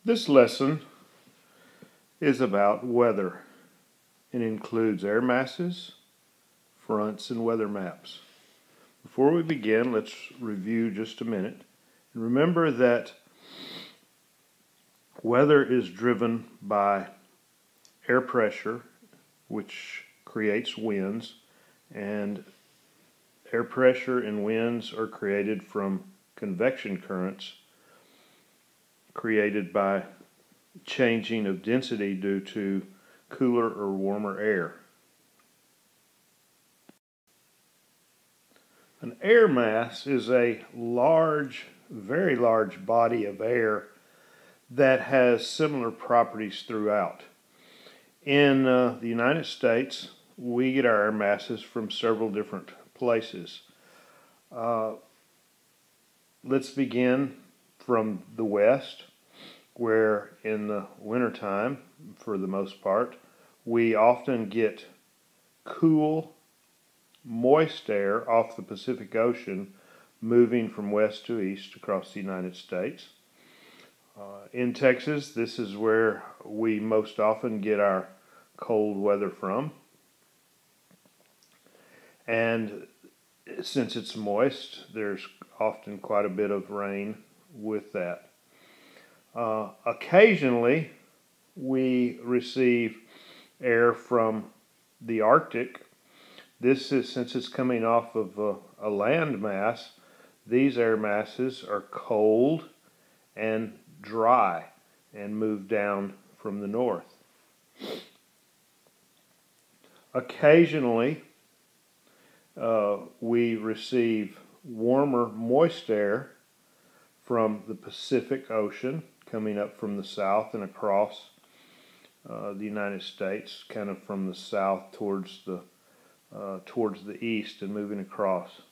This lesson is about weather. It includes air masses, fronts, and weather maps. Before we begin, let's review just a minute. And remember that weather is driven by air pressure, which creates winds, and air pressure and winds are created from convection currents created by changing of density due to cooler or warmer air. An air mass is a large, very large body of air that has similar properties throughout. In the United States, we get our air masses from several different places. Let's begin from the west, where in the wintertime, for the most part, we often get cool, moist air off the Pacific Ocean moving from west to east across the United States. In Texas, this is where we most often get our cold weather from. And since it's moist, there's often quite a bit of rain with that. Occasionally, we receive air from the Arctic. This is, since it's coming off of a land mass, these air masses are cold and dry and move down from the north. Occasionally, we receive warmer, moist air from the Pacific Ocean coming up from the south and across the United States, kind of from the south towards the east and moving across.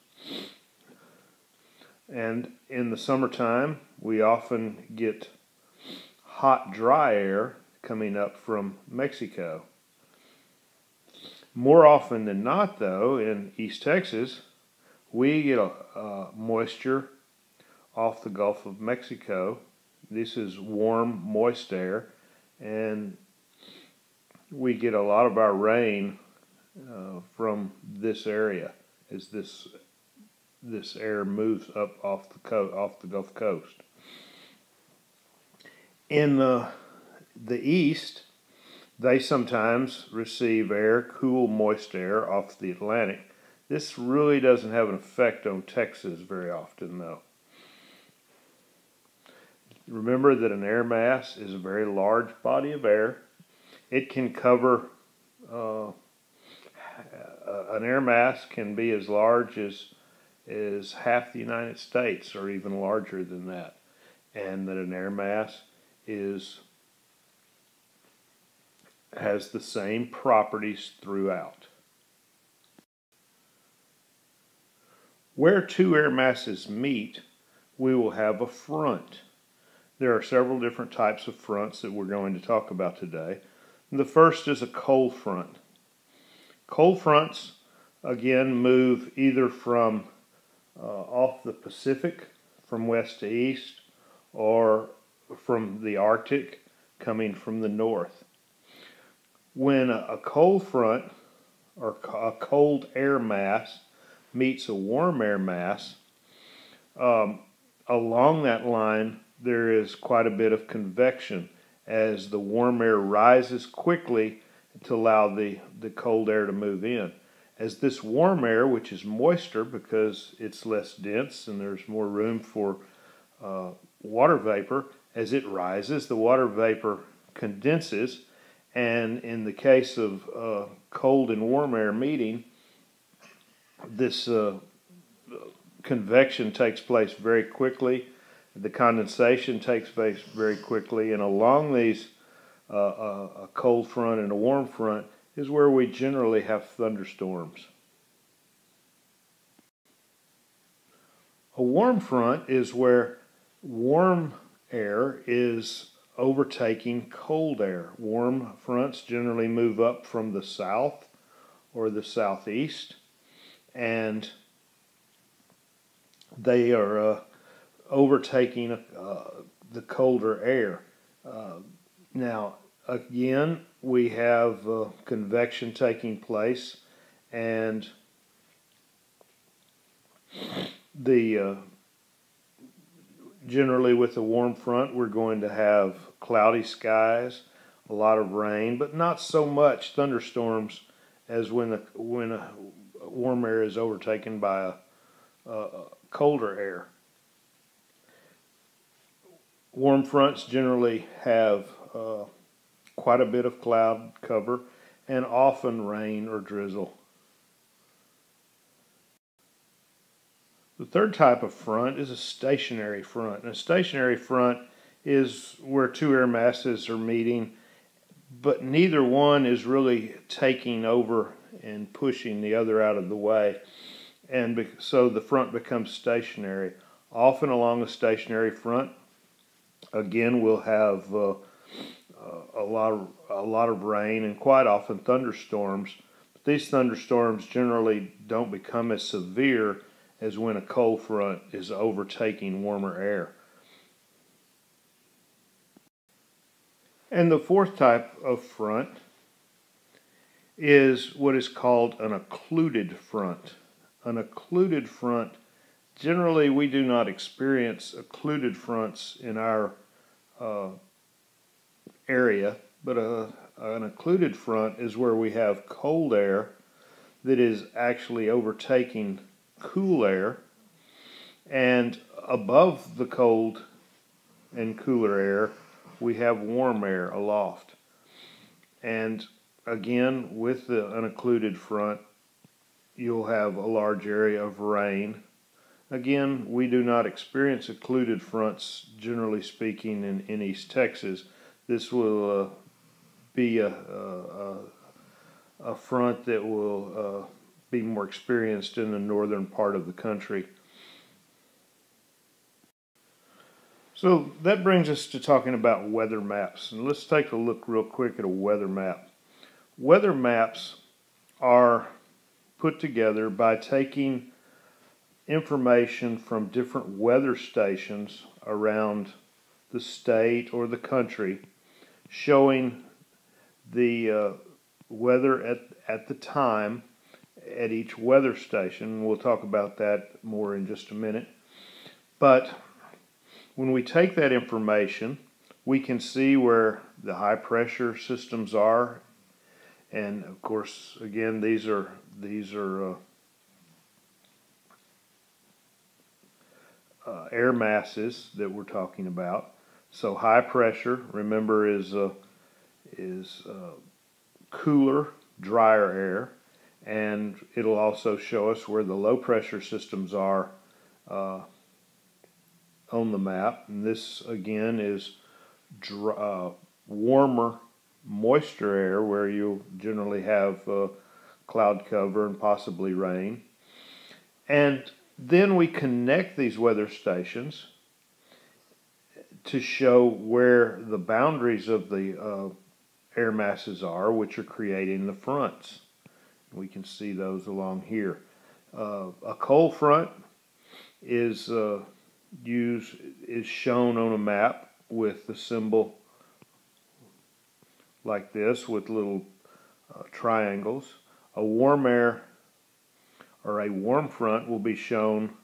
And in the summertime, we often get hot, dry air coming up from Mexico. More often than not, though, in East Texas, we get moisture off the Gulf of Mexico. This is warm, moist air, and we get a lot of our rain from this area as this air moves up off the Gulf Coast. In the east, they sometimes receive cool, moist air off the Atlantic. This really doesn't have an effect on Texas very often, though. Remember that an air mass is a very large body of air. It can cover, an air mass can be as large as half the United States or even larger than that. And that an air mass has the same properties throughout. Where two air masses meet, we will have a front. There are several different types of fronts that we're going to talk about today. The first is a cold front. Cold fronts, again, move either from off the Pacific, from west to east, or from the Arctic, coming from the north. When a cold front, or a cold air mass, meets a warm air mass, along that line, there is quite a bit of convection as the warm air rises quickly to allow the cold air to move in. As this warm air, which is moister because it's less dense and there's more room for water vapor, as it rises, the water vapor condenses, and in the case of cold and warm air meeting, this convection takes place very quickly. The condensation takes place very quickly, and along these, a cold front and a warm front is where we generally have thunderstorms. A warm front is where warm air is overtaking cold air. Warm fronts generally move up from the south or the southeast, and they are overtaking the colder air. Now, again, we have convection taking place, and the generally with the warm front, we're going to have cloudy skies, a lot of rain, but not so much thunderstorms as when a warm air is overtaken by a colder air. Warm fronts generally have quite a bit of cloud cover and often rain or drizzle. The third type of front is a stationary front. And a stationary front is where two air masses are meeting, but neither one is really taking over and pushing the other out of the way. And so the front becomes stationary. Often along a stationary front, again, we'll have a lot of rain and quite often thunderstorms. But these thunderstorms generally don't become as severe as when a cold front is overtaking warmer air. And the fourth type of front is what is called an occluded front. An occluded front, generally we do not experience occluded fronts in our area, but an occluded front is where we have cold air that is actually overtaking cool air, and above the cold and cooler air we have warm air aloft. And again, with the occluded front, you'll have a large area of rain. Again, we do not experience occluded fronts, generally speaking, in East Texas. This will be a front that will be more experienced in the northern part of the country. So that brings us to talking about weather maps. And let's take a look real quick at a weather map. Weather maps are put together by taking information from different weather stations around the state or the country, showing the weather at the time at each weather station. We'll talk about that more in just a minute. But when we take that information, we can see where the high pressure systems are, and of course, again, these are air masses that we're talking about. So high pressure, remember, is cooler, drier air, and it'll also show us where the low pressure systems are on the map. And this again is warmer, moisture air, where you'll generally have cloud cover and possibly rain. And then we connect these weather stations to show where the boundaries of the air masses are, which are creating the fronts. We can see those along here. A cold front is shown on a map with the symbol like this, with little triangles. A warm air or a warm front will be shown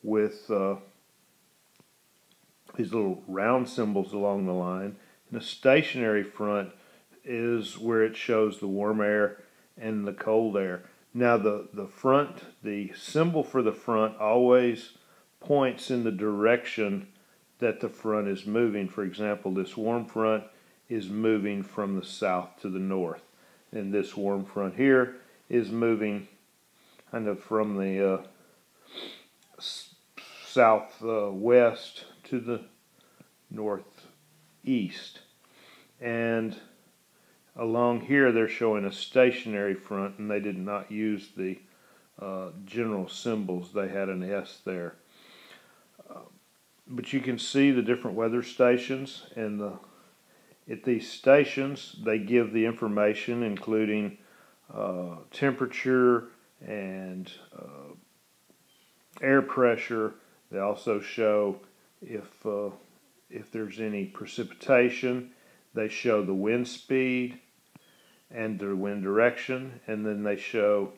with these little round symbols along the line. And a stationary front is where it shows the warm air and the cold air. Now the symbol for the front always points in the direction that the front is moving. For example, this warm front is moving from the south to the north, and this warm front here is moving kind of from the southwest to the northeast. And along here they're showing a stationary front, and they did not use the general symbols. They had an S there. But you can see the different weather stations, and at these stations they give the information, including temperature and air pressure. They also show if if there's any precipitation. They show the wind speed and the wind direction, and then they show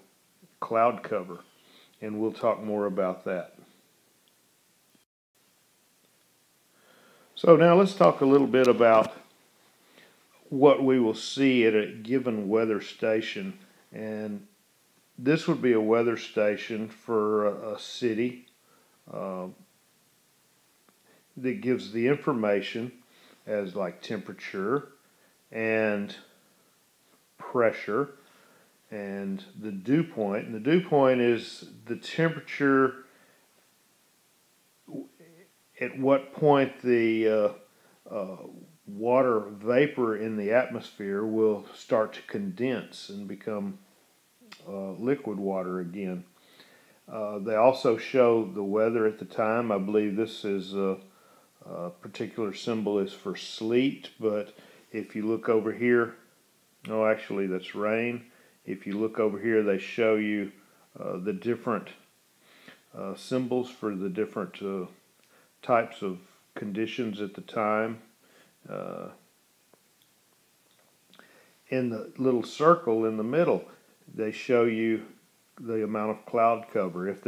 cloud cover, and we'll talk more about that. So now let's talk a little bit about what we will see at a given weather station. And this would be a weather station for a city that gives the information as like temperature and pressure and the dew point. And the dew point is the temperature at what point the water vapor in the atmosphere will start to condense and become liquid water again. They also show the weather at the time. I believe this is a particular symbol is for sleet, but if you look over here, no, actually that's rain. If you look over here, they show you the different symbols for the different types of conditions at the time. In the little circle in the middle, they show you the amount of cloud cover. If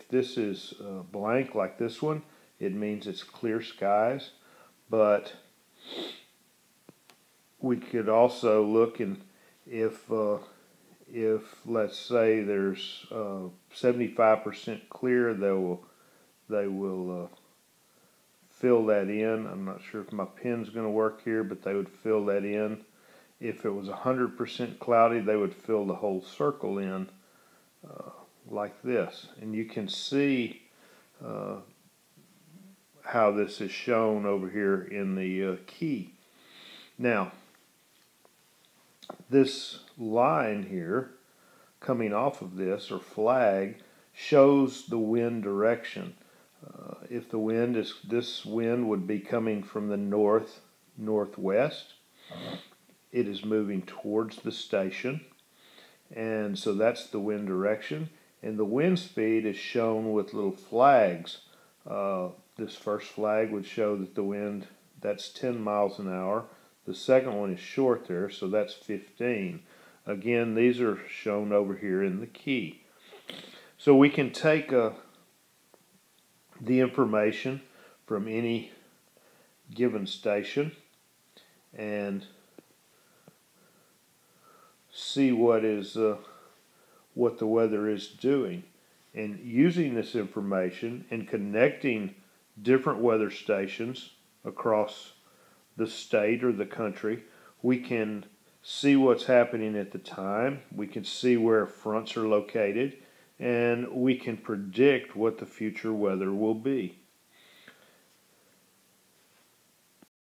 this is blank like this one, it means it's clear skies. But we could also look, and if let's say there's 75% clear, they will fill that in. I'm not sure if my pen's going to work here, but they would fill that in. If it was 100% cloudy, they would fill the whole circle in like this. And you can see how this is shown over here in the key. Now, this line here coming off of this, or flag, shows the wind direction. If the wind is, this wind would be coming from the northwest. It is moving towards the station, and so that's the wind direction. And the wind speed is shown with little flags. This first flag would show that the wind, that's 10 miles an hour. The second one is short there, so that's 15. Again, these are shown over here in the key. So we can take the information from any given station and see what the weather is doing. And using this information and connecting different weather stations across the state or the country, we can see what's happening at the time. We can see where fronts are located, and we can predict what the future weather will be.